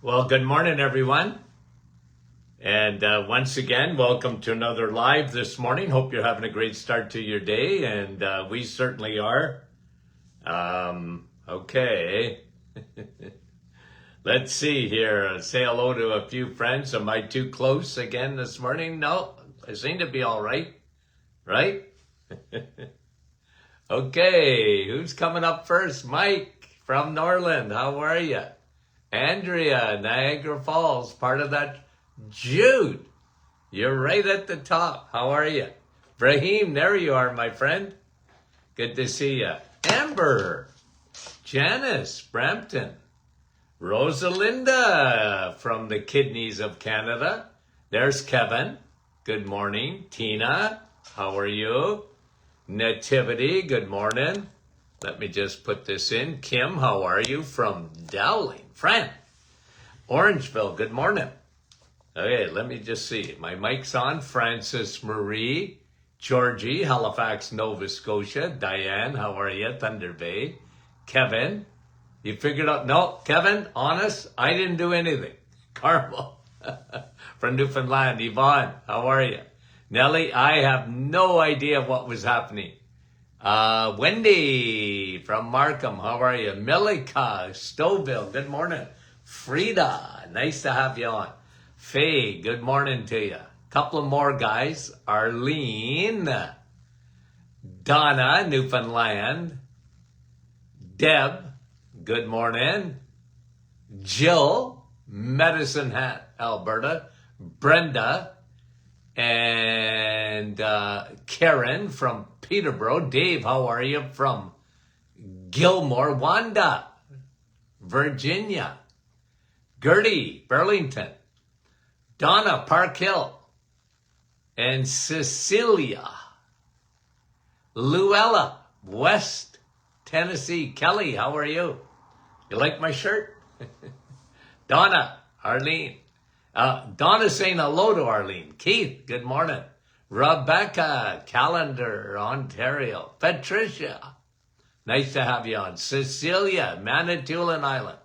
Well, good morning, everyone. And once again, welcome to another live this morning. Hope you're having a great start to your day, and we certainly are. Okay. Let's see here. Say hello to a few friends. Am I too close again this morning? No, I seem to be all right. Right? Okay, who's coming up first? Mike from Norland. How are you? Andrea, Niagara Falls, part of that. Jude, you're right at the top. How are you? Brahim, there you are, my friend. Good to see you. Amber, Janice, Brampton, Rosalinda from the Kidneys of Canada. There's Kevin. Good morning. Tina, how are you? Nativity, good morning. Let me just put this in. Kim, how are you? From Dowling, Fran. Orangeville, good morning. Okay, let me just see. My mic's on. Francis Marie, Georgie, Halifax, Nova Scotia. Diane, how are you? Thunder Bay. Kevin, you figured out? No, Kevin, honest, I didn't do anything. Carmel, from Newfoundland. Yvonne, how are you? Nellie, I have no idea what was happening. Wendy from Markham, how are you? Milika, Stouffville, good morning. Frida, nice to have you on. Faye, good morning to you. Couple of more guys. Arlene, Donna, Newfoundland. Deb, good morning. Jill, Medicine Hat, Alberta. Brenda, and Karen from Peterborough. Dave, how are you? From Gilmore. Wanda, Virginia. Gertie, Burlington. Donna, Park Hill. And Cecilia. Luella, West Tennessee. Kelly, how are you? You like my shirt? Donna, Arlene. Donna's saying hello to Arlene. Keith, good morning. Rebecca, Callender, Ontario. Patricia, nice to have you on. Cecilia, Manitoulin Island.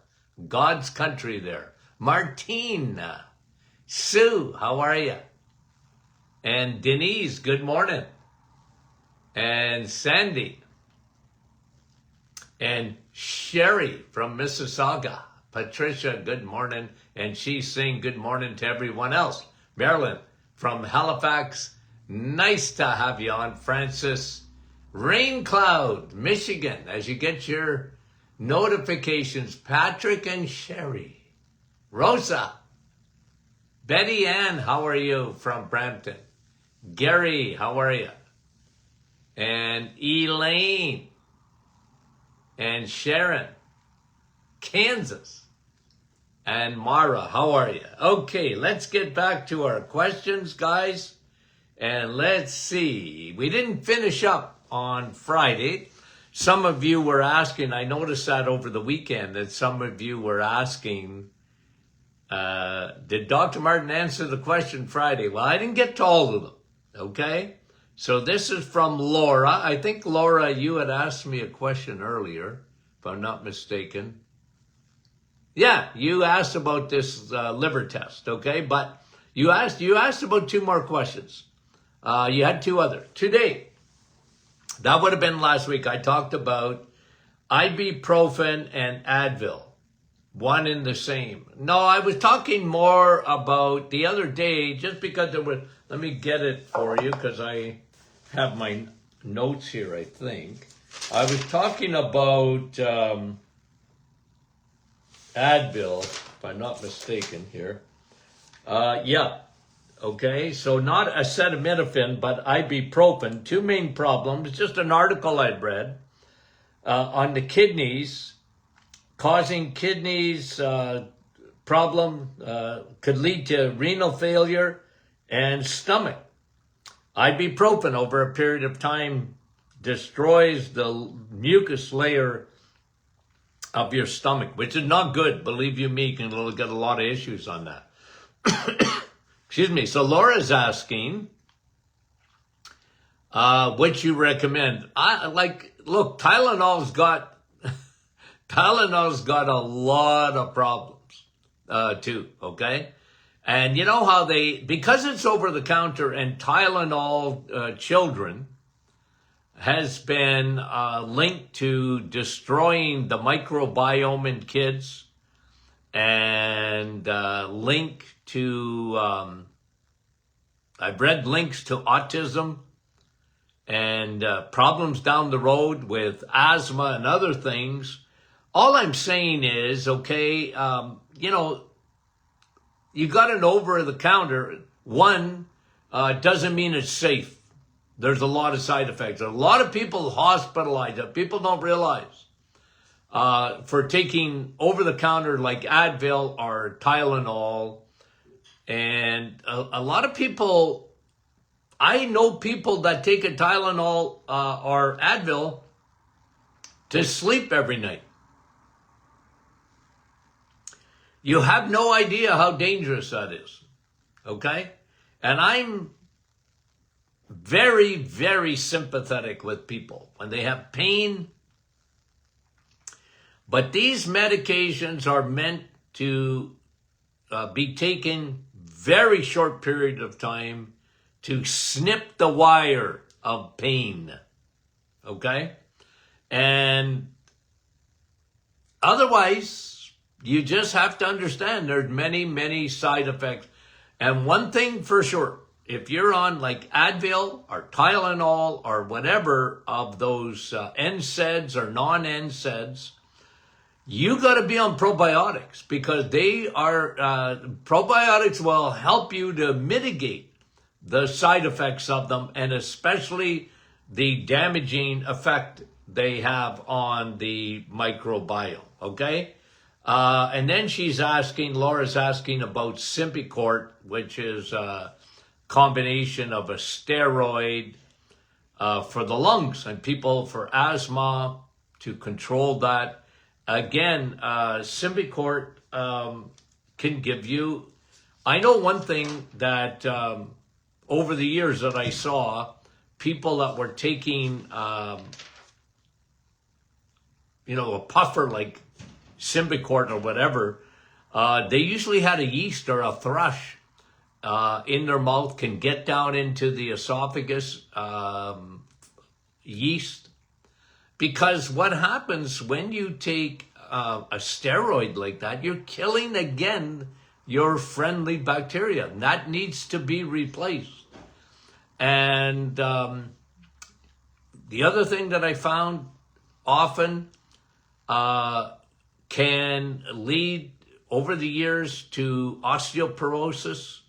God's country there. Martine. Sue, how are you? And Denise, good morning. And Sandy. And Sherry from Mississauga. Patricia, good morning. And she's saying good morning to everyone else. Marilyn from Halifax, nice to have you on. Francis, Rain Cloud, Michigan, as you get your notifications. Patrick and Sherry. Rosa. Betty Ann, how are you? From Brampton. Gary, how are you? And Elaine. And Sharon. Kansas. And Mara, how are you? Okay, let's get back to our questions, guys. And let's see. We didn't finish up on Friday. Some of you were asking, I noticed that over the weekend, that some of you were asking, did Dr. Martin answer the question Friday? Well, I didn't get to all of them, okay? So this is from Laura. I think, Laura, you had asked me a question earlier, if I'm not mistaken. Yeah, you asked about this liver test, okay? But you asked about two more questions. You had two others. Today, that would have been last week. I talked about ibuprofen and Advil, one in the same. No, I was talking more about the other day, just because there was, let me get it for you, because I have my notes here, I think. I was talking about Advil, if I'm not mistaken here. Yeah. Okay, so not acetaminophen, but ibuprofen. Two main problems. Just an article I'd read on the kidneys, causing kidneys problem, could lead to renal failure and stomach. Ibuprofen over a period of time destroys the mucus layer of your stomach, which is not good. Believe you me, you can get a lot of issues on that. Excuse me. So Laura's asking, what you recommend? Look, Tylenol's got a lot of problems. too, okay? And you know how because it's over the counter and Tylenol children has been linked to destroying the microbiome in kids and linked to, I've read links to autism and problems down the road with asthma and other things. All I'm saying is, okay, you know, you got an over-the-counter. One, doesn't mean it's safe. There's a lot of side effects. A lot of people hospitalized that people don't realize for taking over-the-counter like Advil or Tylenol. And a lot of people, I know people that take a Tylenol or Advil to sleep every night. You have no idea how dangerous that is, okay? And I'm very, very sympathetic with people when they have pain. But these medications are meant to be taken very short period of time to snip the wire of pain, okay? And otherwise, you just have to understand there's many, many side effects. And one thing for sure, if you're on like Advil or Tylenol or whatever of those NSAIDs or non-NSAIDs, you got to be on probiotics because they are, probiotics will help you to mitigate the side effects of them and especially the damaging effect they have on the microbiome, okay? And then Laura's asking about Symbicort, which is a combination of a steroid for the lungs and people for asthma to control that. Again, Symbicort can give you, I know one thing that over the years that I saw, people that were taking, you know, a puffer like Symbicort or whatever, they usually had a yeast or a thrush in their mouth, can get down into the esophagus, yeast. Because what happens when you take a steroid like that, you're killing again your friendly bacteria. And that needs to be replaced. And the other thing that I found often can lead over the years to osteoporosis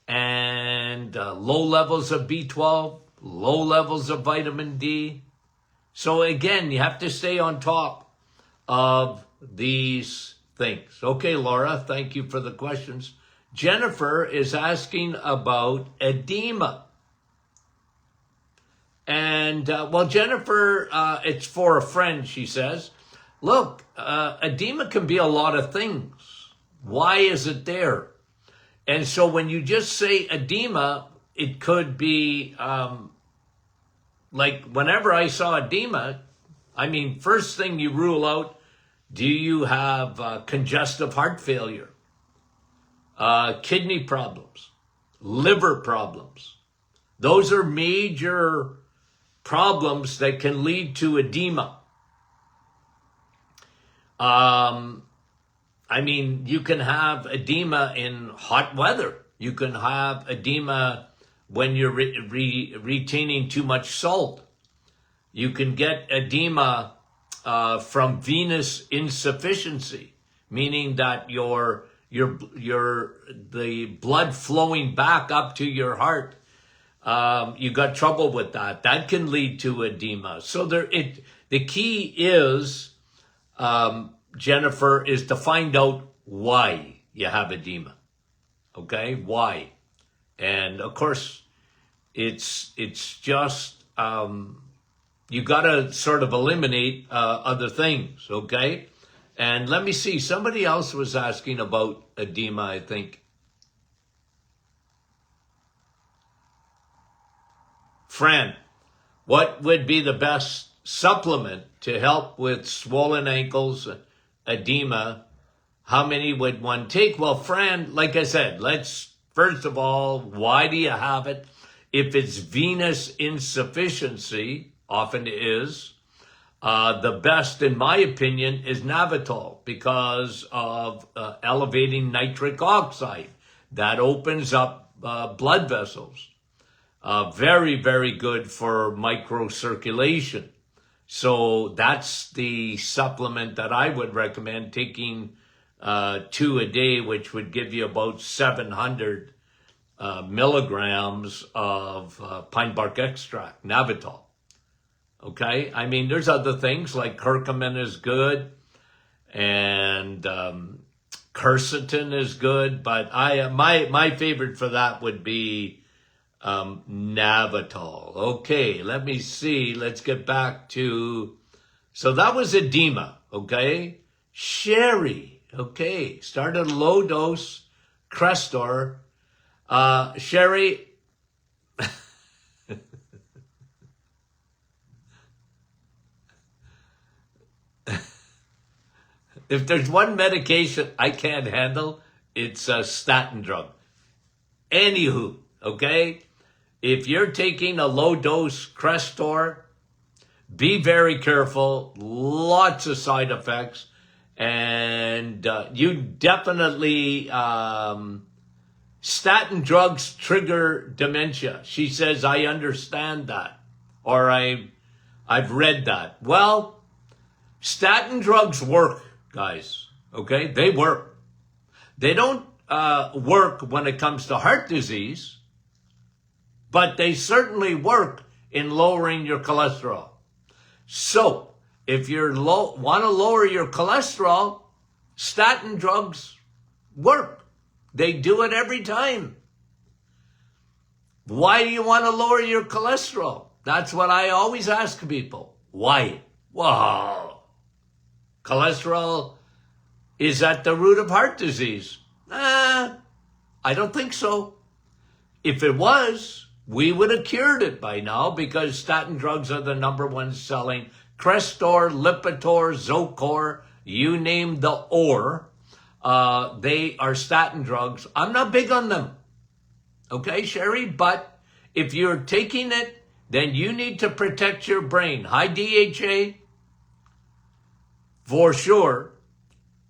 and low levels of B12, low levels of vitamin D. So again, you have to stay on top of these things. Okay, Laura, thank you for the questions. Jennifer is asking about edema. And, well, Jennifer, it's for a friend, she says. Look, edema can be a lot of things. Why is it there? And so when you just say edema, it could be, like whenever I saw edema, I mean, first thing you rule out, do you have congestive heart failure, kidney problems, liver problems? Those are major problems that can lead to edema. I mean, you can have edema in hot weather. You can have edema when you're retaining too much salt. You can get edema from venous insufficiency, meaning that the blood flowing back up to your heart. You got trouble with that. That can lead to edema. So the key is, Jennifer, is to find out why you have edema. Okay, why? And of course, it's just you got to sort of eliminate other things. Okay, and let me see. Somebody else was asking about edema, I think. Fran, what would be the best supplement to help with swollen ankles, edema, how many would one take? Well, Fran, like I said, let's first of all, why do you have it? If it's venous insufficiency, often is, the best, in my opinion, is Navitol because of elevating nitric oxide. That opens up blood vessels. Very, very good for microcirculation. So that's the supplement that I would recommend taking 2 a day, which would give you about 700 milligrams of pine bark extract, Navitol. Okay, I mean, there's other things like curcumin is good and quercetin is good, but my favorite for that would be Navitol. Okay, let me see. Let's get back to, so that was edema, okay? Sherry, okay, started low dose Crestor. Sherry, if there's one medication I can't handle, it's a statin drug. Anywho, okay? If you're taking a low-dose Crestor, be very careful. Lots of side effects. And you definitely, statin drugs trigger dementia. She says, I understand that. Or I've read that. Well, statin drugs work, guys. Okay? They work. They don't work when it comes to heart disease, but they certainly work in lowering your cholesterol. So, if you want to lower your cholesterol, statin drugs work. They do it every time. Why do you want to lower your cholesterol? That's what I always ask people. Why? Wow. Cholesterol is at the root of heart disease. I don't think so. If it was, we would have cured it by now because statin drugs are the number one selling. Crestor, Lipitor, Zocor, you name the or, they are statin drugs. I'm not big on them. Okay, Sherry? But if you're taking it, then you need to protect your brain. High DHA, for sure.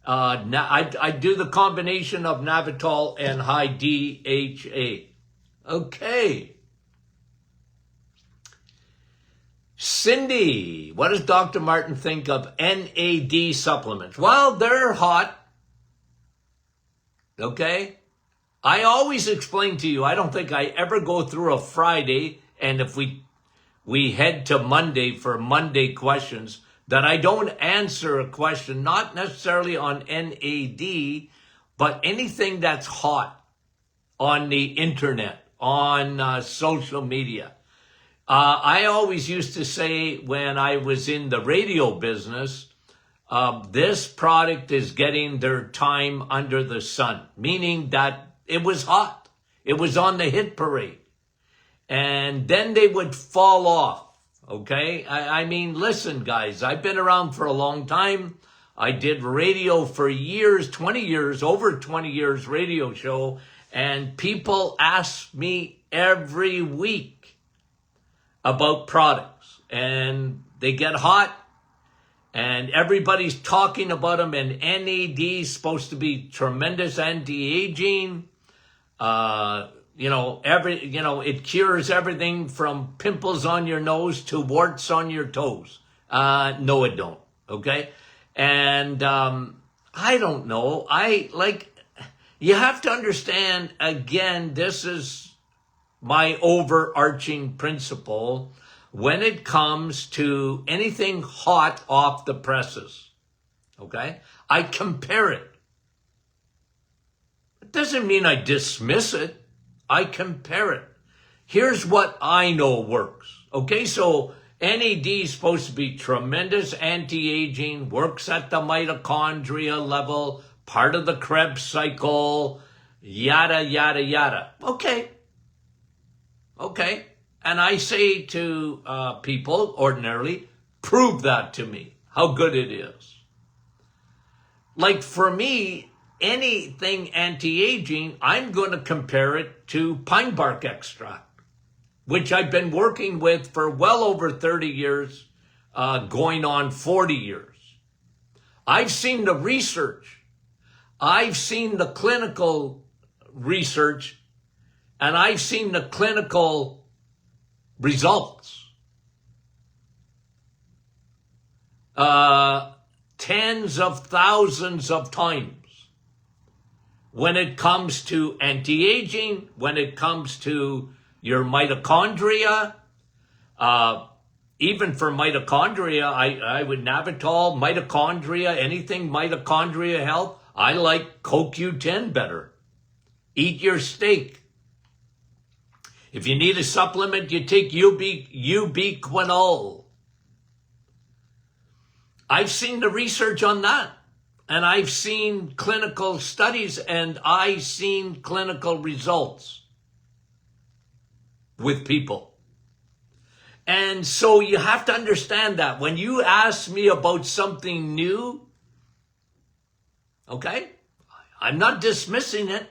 I do the combination of Navitol and high DHA. Okay. Cindy, what does Dr. Martin think of NAD supplements? Well, they're hot. Okay? I always explain to you, I don't think I ever go through a Friday, and if we head to Monday for Monday questions, that I don't answer a question, not necessarily on NAD, but anything that's hot on the internet, on social media. I always used to say when I was in the radio business, this product is getting their time under the sun, meaning that it was hot. It was on the hit parade. And then they would fall off, okay? I mean, listen, guys, I've been around for a long time. I did radio for years, 20 years, over 20 years radio show, and people ask me every week about products, and they get hot, and everybody's talking about them, and NAD is supposed to be tremendous anti-aging. It cures everything from pimples on your nose to warts on your toes. No, it don't. Okay. And, I don't know. You have to understand, again, this is my overarching principle when it comes to anything hot off the presses. Okay? I compare it. It doesn't mean I dismiss it. I compare it. Here's what I know works. Okay, so NAD is supposed to be tremendous anti-aging, works at the mitochondria level, part of the Krebs cycle, yada, yada, yada. Okay. And I say to people ordinarily, prove that to me, how good it is. like for me, anything anti-aging, I'm going to compare it to pine bark extract, which I've been working with for well over 30 years, going on 40 years. I've seen the research. I've seen the clinical research, and I've seen the clinical results. Tens of thousands of times when it comes to anti-aging, when it comes to your mitochondria, even for mitochondria, I would Navitol, mitochondria, anything mitochondria health, I like CoQ10 better. Eat your steak. If you need a supplement, you take ubiquinol. I've seen the research on that, and I've seen clinical studies, and I've seen clinical results with people. And so you have to understand that when you ask me about something new, okay, I'm not dismissing it.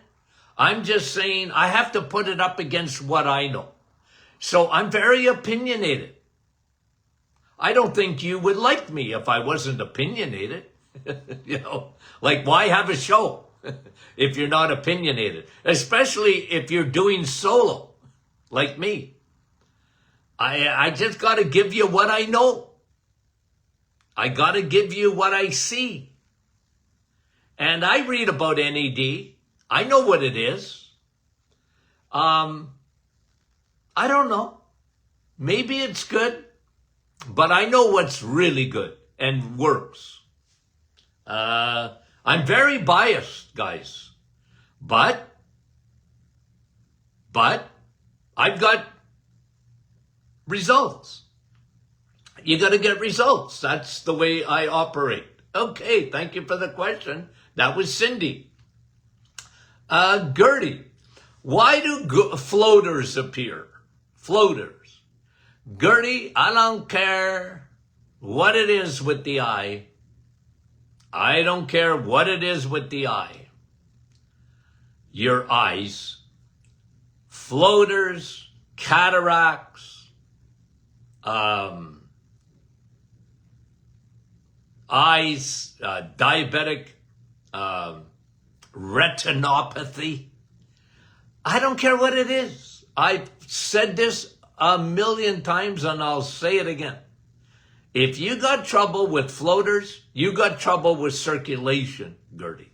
I'm just saying I have to put it up against what I know. So I'm very opinionated. I don't think you would like me if I wasn't opinionated. You know, like why have a show if you're not opinionated? Especially if you're doing solo, like me. I just got to give you what I know. I got to give you what I see. And I read about NAD. I know what it is. I don't know. Maybe it's good. But I know what's really good and works. I'm very biased, guys. But I've got results. You got to get results. That's the way I operate. Okay, thank you for the question. That was Cindy. Gertie, why do floaters appear? Floaters. Gertie, I don't care what it is with the eye. I don't care what it is with the eye. Your eyes, floaters, cataracts, eyes, diabetic retinopathy. I don't care what it is. I've said this a million times and I'll say it again. If you got trouble with floaters, you got trouble with circulation, Gertie.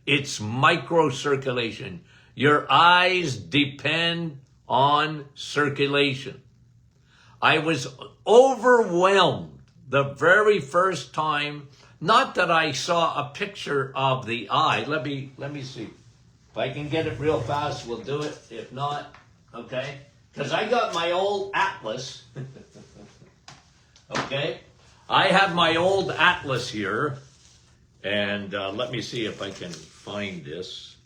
It's microcirculation. Your eyes depend on circulation. I was overwhelmed the very first time, not that I saw a picture of the eye. Let me see. If I can get it real fast, we'll do it. If not, okay. Because I got my old atlas. Okay. I have my old atlas here. And let me see if I can find this.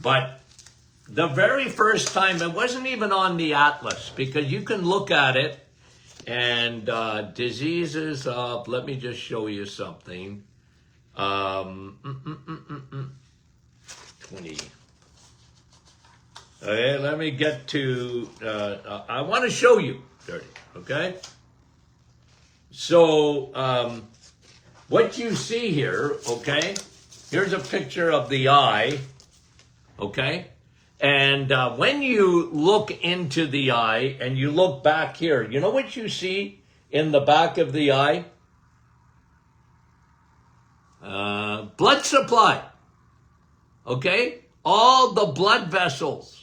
But the very first time, it wasn't even on the atlas. Because you can look at it. And diseases of, let me just show you something. 20. Okay, let me get to, I want to show you, okay? So, what you see here, okay, here's a picture of the eye, okay? And when you look into the eye and you look back here, you know what you see in the back of the eye? Blood supply, okay? All the blood vessels.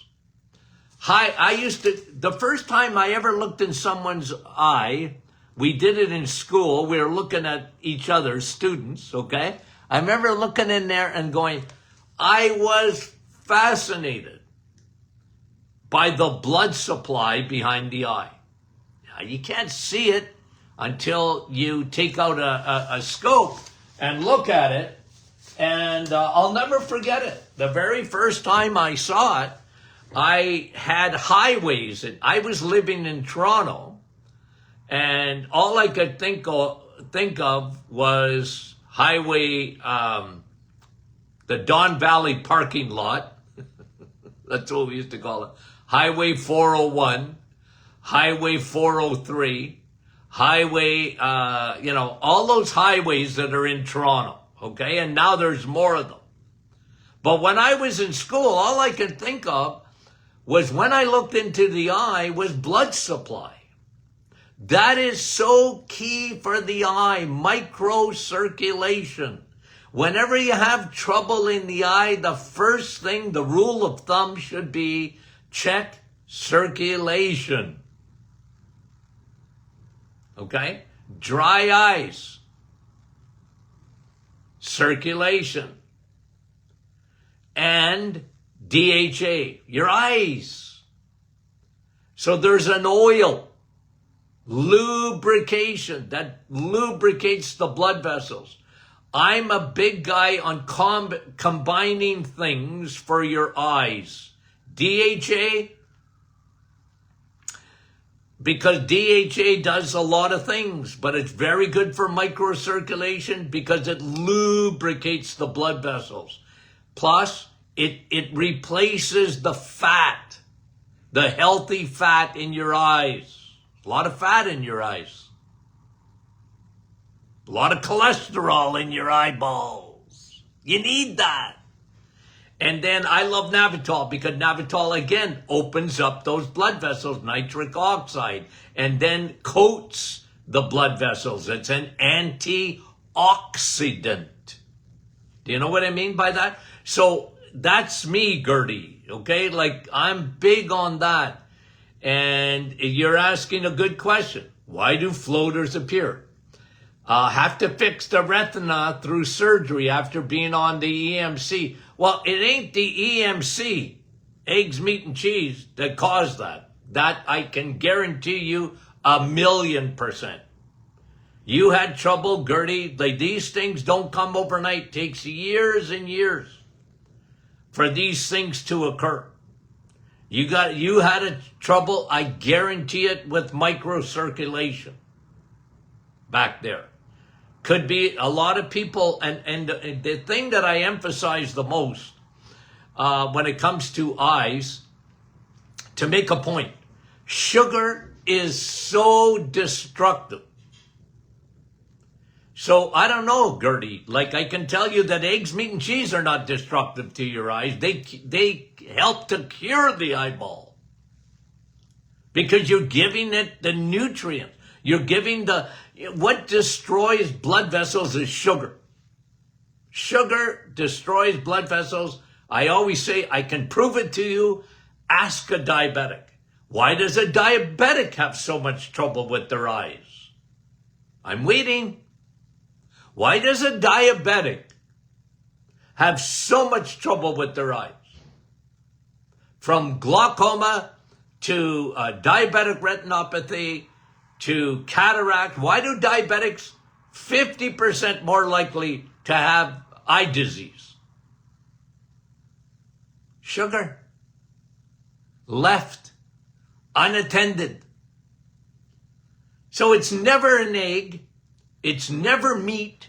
The first time I ever looked in someone's eye, we did it in school. We were looking at each other, students, okay? I remember looking in there and going, I was fascinated by the blood supply behind the eye. Now, you can't see it until you take out a scope and look at it. And I'll never forget it. The very first time I saw it, I had highways. And I was living in Toronto. And all I could think of was highway, the Don Valley parking lot. That's what we used to call it. Highway 401, Highway 403, Highway, all those highways that are in Toronto, okay? And now there's more of them. But when I was in school, all I could think of was when I looked into the eye was blood supply. That is so key for the eye, microcirculation. Whenever you have trouble in the eye, the first thing, the rule of thumb should be check circulation. Okay? Dry eyes. Circulation. And DHA, your eyes. So there's an oil, lubrication, that lubricates the blood vessels. I'm a big guy on combining things for your eyes. DHA, because DHA does a lot of things, but it's very good for microcirculation because it lubricates the blood vessels. Plus, it replaces the fat, the healthy fat in your eyes. A lot of fat in your eyes. A lot of cholesterol in your eyeballs. You need that. And then I love Navitol because Navitol, again, opens up those blood vessels, nitric oxide, and then coats the blood vessels. It's an antioxidant. Do you know what I mean by that? So that's me, Gertie, okay? Like, I'm big on that. And you're asking a good question. Why do floaters appear? Have to fix the retina through surgery after being on the EMC. Well, it ain't the EMC, eggs, meat, and cheese, that caused that. That I can guarantee you 1,000,000%. You had trouble, Gertie. Like, these things don't come overnight. It takes years and years for these things to occur. You had a trouble, I guarantee it, with microcirculation back there. Could be a lot of people, and the thing that I emphasize the most when it comes to eyes, to make a point, sugar is so destructive. So I don't know, Gertie, like I can tell you that eggs, meat, and cheese are not destructive to your eyes. They help to cure the eyeball because you're giving it the nutrients. You're giving what destroys blood vessels is sugar. Sugar destroys blood vessels. I always say, I can prove it to you. Ask a diabetic. Why does a diabetic have so much trouble with their eyes? I'm waiting. Why does a diabetic have so much trouble with their eyes? From glaucoma to diabetic retinopathy to cataract. Why do diabetics 50% more likely to have eye disease? Sugar. Left. Unattended. So it's never an egg. It's never meat.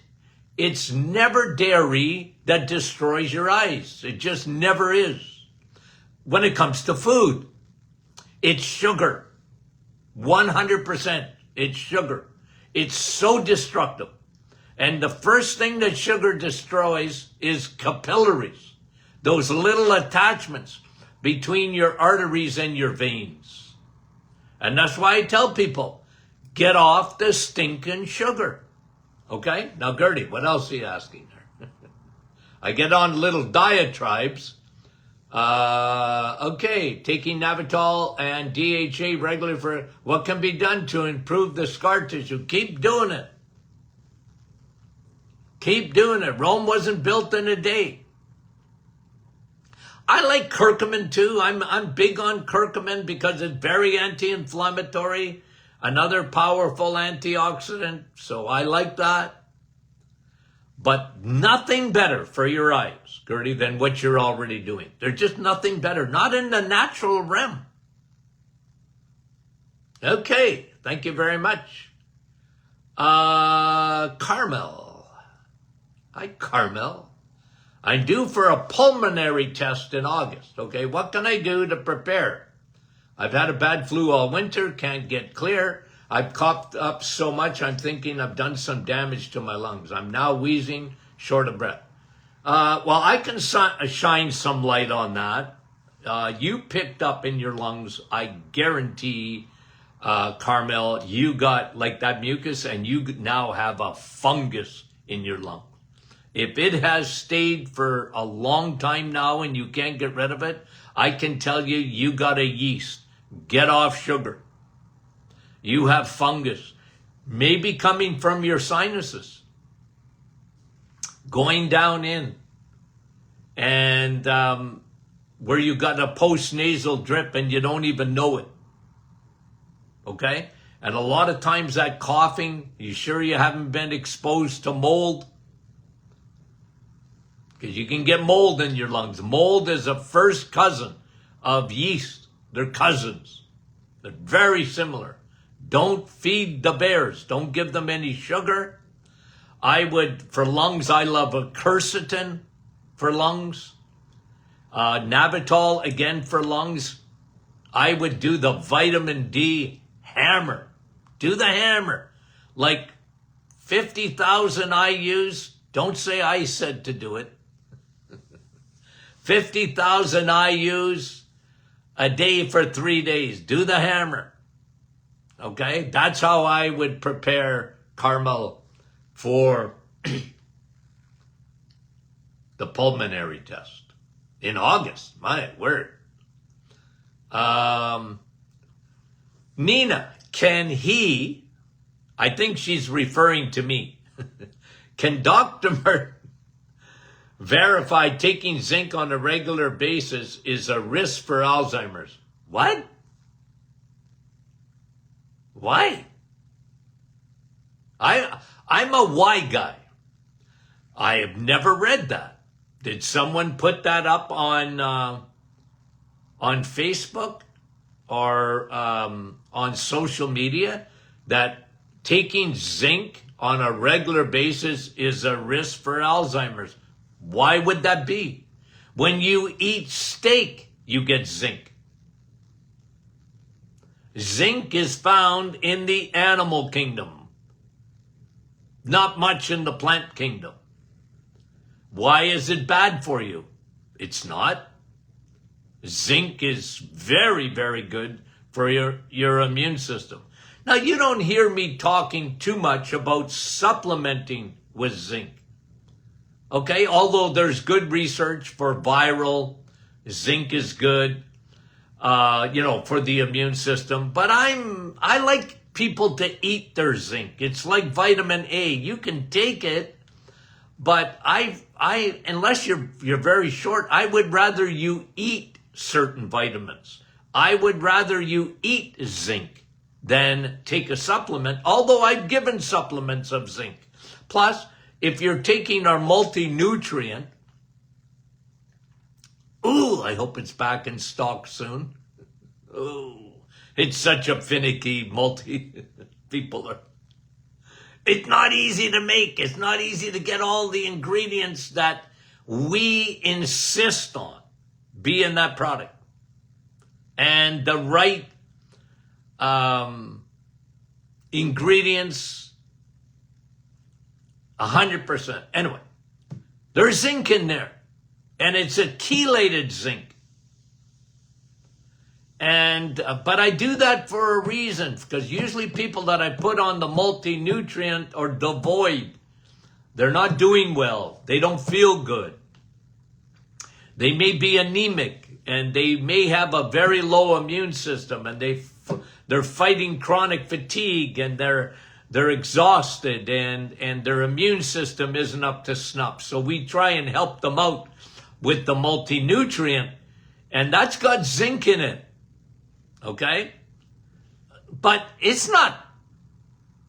It's never dairy that destroys your eyes. It just never is. When it comes to food, it's sugar. 100%. It's sugar. It's so destructive. And the first thing that sugar destroys is capillaries. Those little attachments between your arteries and your veins. And that's why I tell people, get off the stinking sugar. Okay? Now, Gertie, what else are you asking her? I get on little diatribes. Okay, taking Navitol and DHA regularly for what can be done to improve the scar tissue. Keep doing it. Keep doing it. Rome wasn't built in a day. I like curcumin too. I'm big on curcumin because it's very anti-inflammatory. Another powerful antioxidant, so I like that. But nothing better for your eyes, Gertie, than what you're already doing. There's just nothing better, not in the natural realm. Okay, thank you very much. Carmel. Hi, Carmel. I'm due for a pulmonary test in August. Okay, what can I do to prepare? I've had a bad flu all winter, can't get clear. I've coughed up so much, I'm thinking I've done some damage to my lungs. I'm now wheezing, short of breath. Well, I can shine some light on that. You picked up in your lungs, I guarantee, Carmel, you got like that mucus and you now have a fungus in your lung. If it has stayed for a long time now and you can't get rid of it, I can tell you, you got a yeast. Get off sugar. You have fungus, maybe coming from your sinuses, going down in, and where you got a post-nasal drip and you don't even know it. Okay? And a lot of times that coughing, you sure you haven't been exposed to mold? Because you can get mold in your lungs. Mold is a first cousin of yeast. They're cousins. They're very similar. Don't feed the bears. Don't give them any sugar. For lungs, I love a quercetin for lungs. Navitol, again, for lungs. I would do the vitamin D hammer. Do the hammer. Like 50,000 IUs. Don't say I said to do it. 50,000 IUs a day for 3 days. Do the hammer. Okay? That's how I would prepare, Carmel, for the pulmonary test in August. My word. Nina, I think she's referring to me. Can Dr. verify taking zinc on a regular basis is a risk for Alzheimer's? What? Why? I'm a why guy. I have never read that. Did someone put that up on Facebook or on social media that taking zinc on a regular basis is a risk for Alzheimer's? Why would that be? When you eat steak, you get zinc. Zinc is found in the animal kingdom, not much in the plant kingdom. Why is it bad for you? It's not. Zinc is very, very good for your immune system. Now, you don't hear me talking too much about supplementing with zinc. Okay, although there's good research for viral, zinc is good, for the immune system. But I like people to eat their zinc. It's like vitamin A. You can take it, but unless you're very short, I would rather you eat certain vitamins. I would rather you eat zinc than take a supplement, although I've given supplements of zinc. Plus, if you're taking our multi-nutrient, I hope it's back in stock soon. It's such a finicky it's not easy to make. It's not easy to get all the ingredients that we insist on be in that product. And the right ingredients, 100%. Anyway, there's zinc in there. And it's a chelated zinc. But I do that for a reason, because usually people that I put on the multi-nutrient are devoid. They're not doing well. They don't feel good. They may be anemic, and they may have a very low immune system, and they're fighting chronic fatigue, and they're exhausted, and their immune system isn't up to snuff. So we try and help them out with the multi-nutrient, and that's got zinc in it. Okay? But it's not,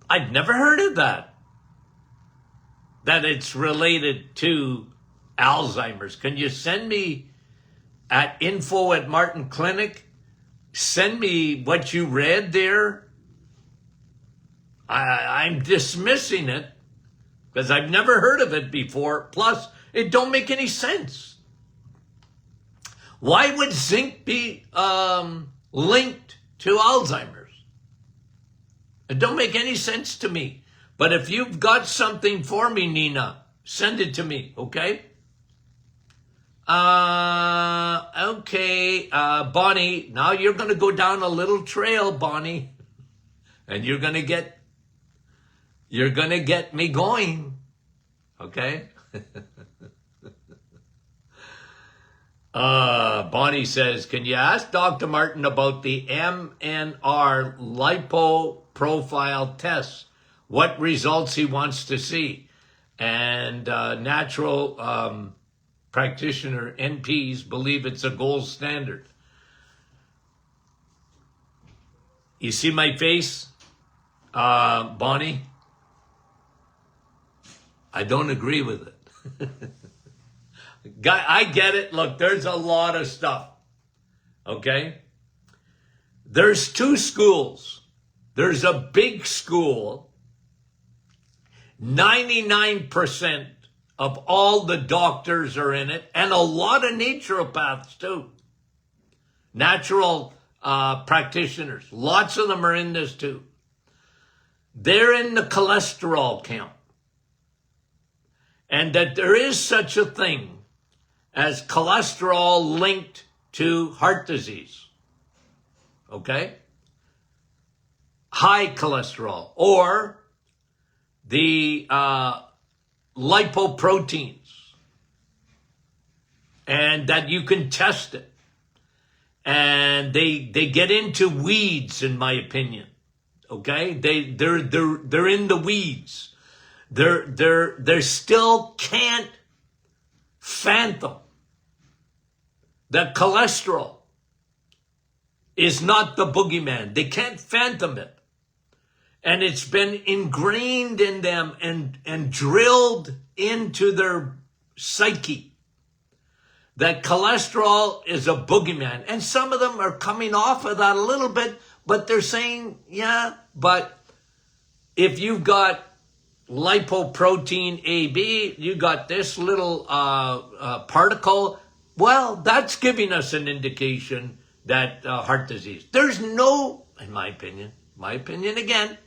I've never heard of that it's related to Alzheimer's. Can you send me at info@Martin Clinic? Send me what you read there. I'm dismissing it because I've never heard of it before. Plus, it don't make any sense. Why would zinc be linked to Alzheimer's? It don't make any sense to me. But if you've got something for me, Nina, send it to me, okay? Okay, Bonnie, now you're going to go down a little trail, Bonnie. And you're going to get me going, okay? Bonnie says, can you ask Dr. Martin about the MNR lipo profile test? What results he wants to see? And natural practitioner NPs believe it's a gold standard. You see my face, Bonnie? I don't agree with it. I get it. Look, there's a lot of stuff. Okay? There's two schools. There's a big school. 99% of all the doctors are in it, and a lot of naturopaths too. Natural practitioners. Lots of them are in this too. They're in the cholesterol camp. And that there is such a thing as cholesterol linked to heart disease. Okay? High cholesterol, or the lipoproteins, and that you can test it. And they get into weeds, in my opinion. Okay? They're in the weeds. They still can't fathom that cholesterol is not the boogeyman. They can't fathom it. And it's been ingrained in them and drilled into their psyche that cholesterol is a boogeyman. And some of them are coming off of that a little bit, but they're saying, yeah, but if you've got lipoprotein AB, you got this little particle, well, that's giving us an indication that heart disease. There's no, in my opinion again,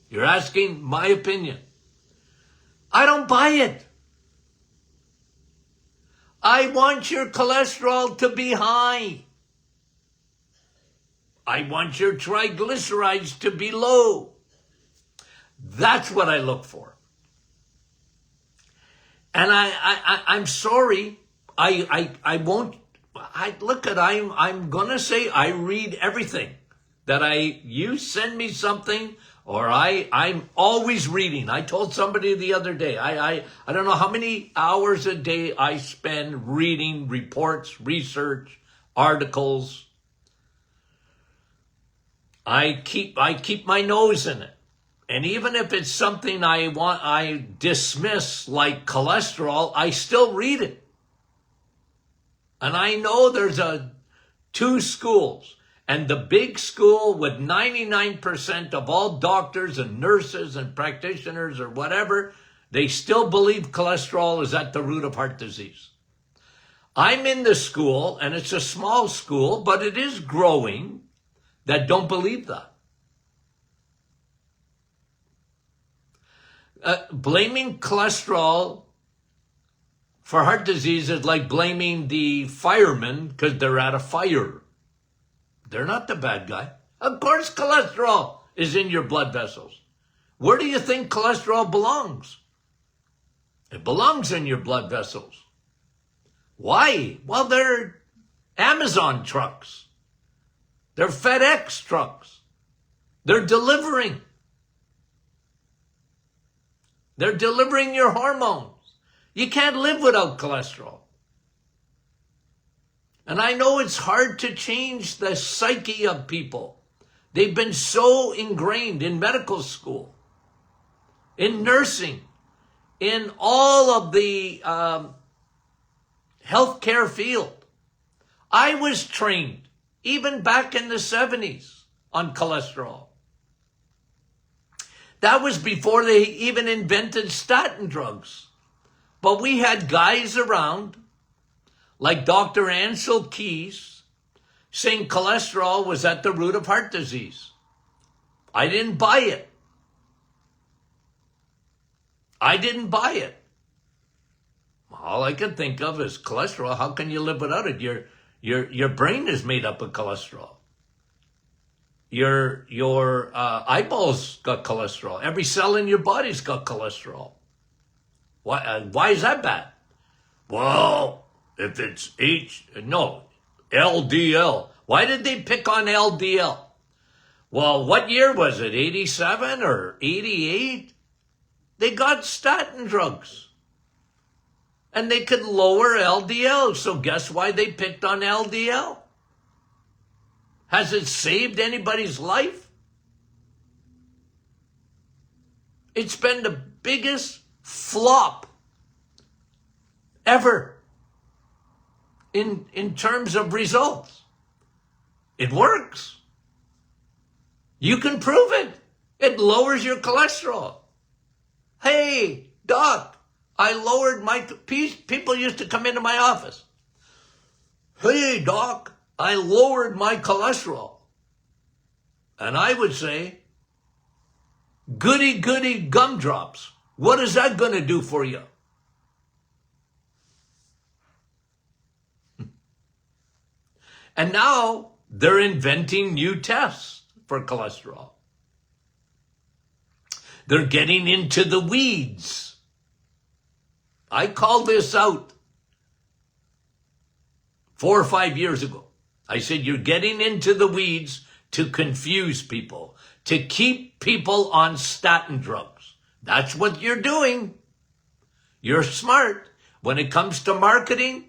you're asking my opinion. I don't buy it. I want your cholesterol to be high. I want your triglycerides to be low. That's what I look for. And I'm sorry, I won't, I'm gonna say I read everything that you send me something, or I'm always reading. I told somebody the other day, I don't know how many hours a day I spend reading reports, research, articles. I keep my nose in it. And even if it's something I dismiss, like cholesterol, I still read it. And I know there's two schools. And the big school with 99% of all doctors and nurses and practitioners or whatever, they still believe cholesterol is at the root of heart disease. I'm in the school, and it's a small school, but it is growing, that don't believe that. Blaming cholesterol for heart disease is like blaming the firemen because they're at a fire. They're not the bad guy. Of course cholesterol is in your blood vessels. Where do you think cholesterol belongs? It belongs in your blood vessels. Why? Well, they're Amazon trucks. They're FedEx trucks. They're delivering. They're delivering your hormones. You can't live without cholesterol. And I know it's hard to change the psyche of people. They've been so ingrained in medical school, in nursing, in all of the healthcare field. I was trained, even back in the 70s, on cholesterol. That was before they even invented statin drugs. But we had guys around, like Dr. Ansel Keys, saying cholesterol was at the root of heart disease. I didn't buy it. All I can think of is cholesterol. How can you live without it? Your brain is made up of cholesterol. Your eyeballs got cholesterol. Every cell in your body's got cholesterol. Why is that bad? Well, if it's LDL. Why did they pick on LDL? Well, what year was it? 87 or 88? They got statin drugs. And they could lower LDL. So guess why they picked on LDL? Has it saved anybody's life? It's been the biggest flop ever in terms of results. It works. You can prove it. It lowers your cholesterol. Hey, doc, I lowered my... People used to come into my office. Hey, doc, I lowered my cholesterol. And I would say, goody, goody gumdrops. What is that going to do for you? And now they're inventing new tests for cholesterol. They're getting into the weeds. I called this out 4 or 5 years ago. I said, you're getting into the weeds to confuse people, to keep people on statin drugs. That's what you're doing. You're smart. When it comes to marketing,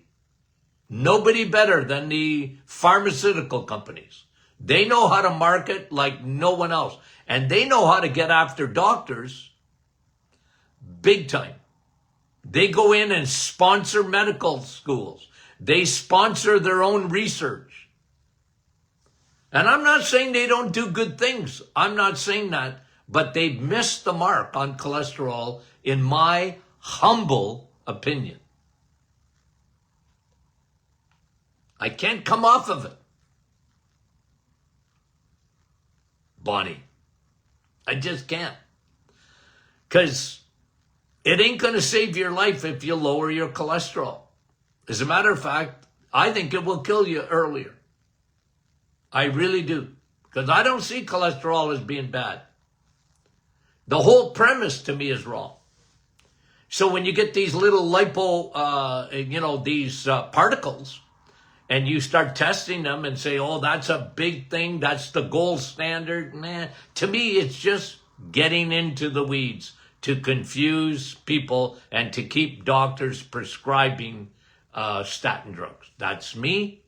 nobody better than the pharmaceutical companies. They know how to market like no one else. And they know how to get after doctors big time. They go in and sponsor medical schools. They sponsor their own research. And I'm not saying they don't do good things. I'm not saying that. But they've missed the mark on cholesterol, in my humble opinion. I can't come off of it, Bonnie. I just can't. Because it ain't going to save your life if you lower your cholesterol. As a matter of fact, I think it will kill you earlier. I really do. Because I don't see cholesterol as being bad. The whole premise to me is wrong. So when you get these little these particles, and you start testing them and say, oh, that's a big thing, that's the gold standard. Nah. To me, it's just getting into the weeds to confuse people and to keep doctors prescribing statin drugs. That's me.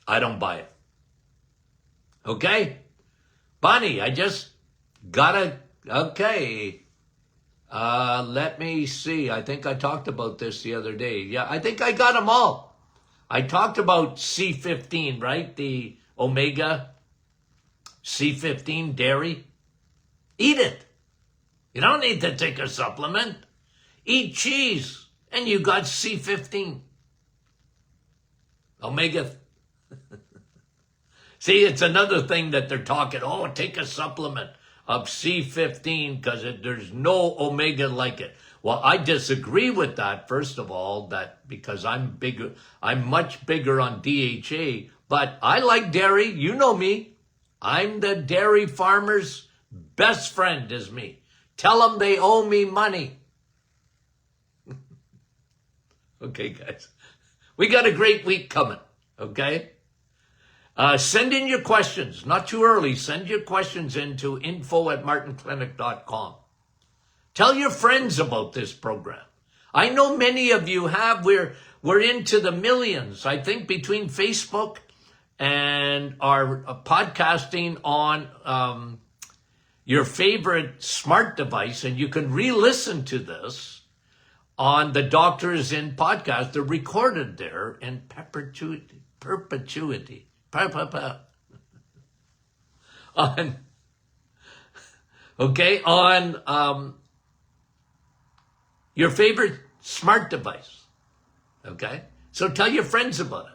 I don't buy it. Okay? Bonnie, I just gotta, okay. Let me see. I think I talked about this the other day. Yeah, I think I got them all. I talked about C15, right? The omega C15 dairy. Eat it. You don't need to take a supplement. Eat cheese and you got C15. Omega. See, it's another thing that they're talking. Oh, take a supplement of C15 because there's no omega like it. Well, I disagree with that, first of all, that because I'm much bigger on DHA, but I like dairy. You know me. I'm the dairy farmer's best friend is me. Tell them they owe me money. Okay, guys. We got a great week coming, okay? Send in your questions. Not too early. Send your questions into info@martinclinic.com. Tell your friends about this program. I know many of you have. We're into the millions. I think between Facebook and our podcasting on your favorite smart device, and you can re-listen to this on the Doctors In podcast. They're recorded there in perpetuity. On okay, on your favorite smart device, okay? So tell your friends about it.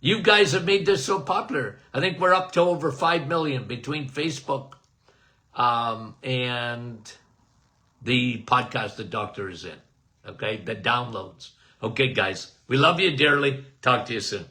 You guys have made this so popular. I think we're up to over 5 million between Facebook and the podcast the doctor is in, okay? The downloads. Okay, guys, we love you dearly. Talk to you soon.